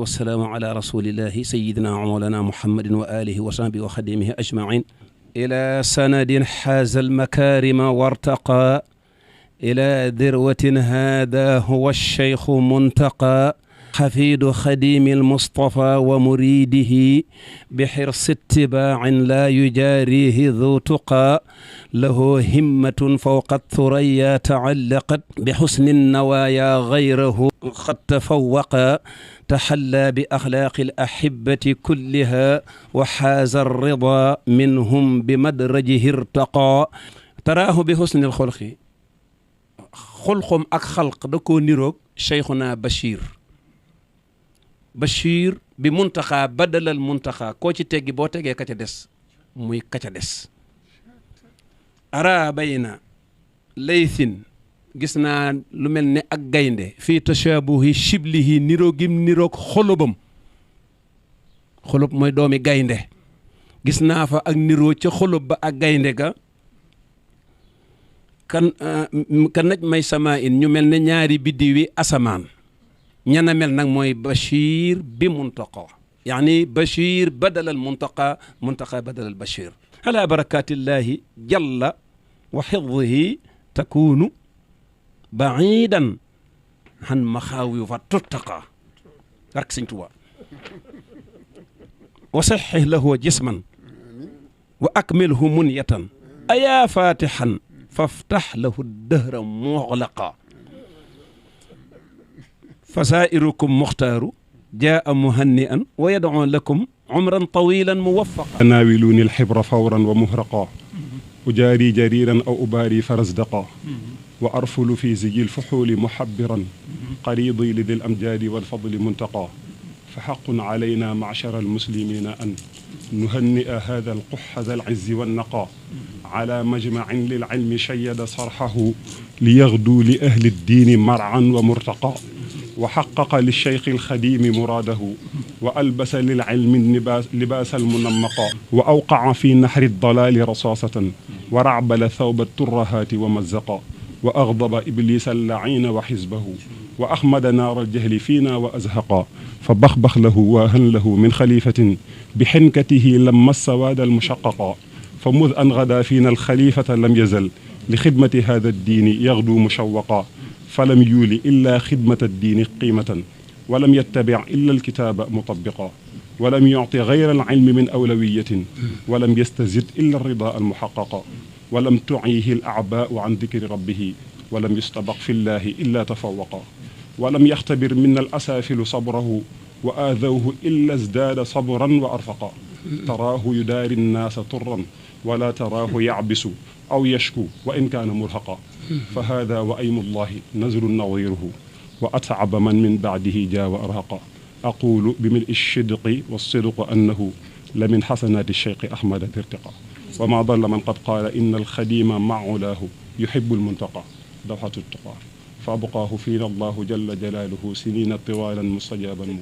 والسلام على رسول الله سيدنا ومولانا محمد وآله وصحبه وخديمه أجمعين إلى سند حاز المكارم وارتقى إلى ذروة هذا هو الشيخ منتقى حفيد خديم المصطفى ومريده بحرص اتباع لا يجاريه ذو تقى له همة فوق الثريا تعلقت بحسن النوايا غيره قد تفوق تحلى بأخلاق الأحبة كلها وحاز الرضا منهم بمدرجه ارتقى تراه بحسن الخلق خلقم أك خلق دكو نيروك شيخنا Bachir bi muntaxaa badalal muntaxaa koo ci teggi boo tegee ka ca des muy ka ca des ara bayna laythin gis naa lu mel ne ak gaynde fii tashabuhi shiblihi niroogim niroog xolobam xolob mooy doomi gaynde gis naa fa ak niroo ca xolob ba ak gaynde ga kan naj may sama in ñu mel ne ñaari biddiwi asamaan ñana mel nag mooy Bachir bi muntaqa yaani Bachir badal al muntaqa muntaqa badal al Bachir ala barakatillahi jalla wa xifdihi takunu baidan han maxaawi fa tuttaqa barke Sëñ Tuubaa wa saxih lahu jisman wa akmilhu munyatan ayaa fatihan faftax lahu dahra muxlaqa فسائركم مختار جاء مهنئا ويدعو لكم عمرا طويلا موفقا تناولوني الحبر فورا ومهرقا أجاري جريرا أو أباري فرزدقا وأرفل في زي الفحول محبرا قريضي لذي الأمجاد والفضل منتقى فحق علينا معشر المسلمين أن نهنئ هذا القح ذا العز والنقى على مجمع للعلم شيد صرحه ليغدو لأهل الدين مرعا ومرتقى وحقق للشيخ الخديم مراده وألبس للعلم لباس المنمقا وأوقع في نحر الضلال رصاصة ورعبل ثوب الترهات ومزقا وأغضب إبليس اللعين وحزبه وأخمد نار الجهل فينا وأزهقا فبخبخ له واهن له من خليفة بحنكته لما السواد المشققا فمذ أن غدا فينا الخليفة لم يزل لخدمة هذا الدين يغدو مشوقا فلم يولي إلا خدمة الدين قيمة ولم يتبع إلا الكتاب مطبقا ولم يعطي غير العلم من أولوية ولم يستزد إلا الرضا المحققا ولم تعيه الأعباء عن ذكر ربه ولم يستبق في الله إلا تفوقا ولم يختبر من الأسافل صبره وآذوه إلا ازداد صبرا وأرفقا تراه يداري الناس طرا ولا تراه يعبس أو يشكو وإن كان مرهقا فهذا وأيم الله نزل نظيره وأتعب من بعده جاء وأرهقا أقول بملء الشدق والصدق أنه لمن حسنات الشيخ أحمد ارتقى وما ضل من قد قال إن الخديم مع علاه يحب المنتقى دوحة التقى فأبقاه فينا الله جل جلاله سنين طوالا مستجابا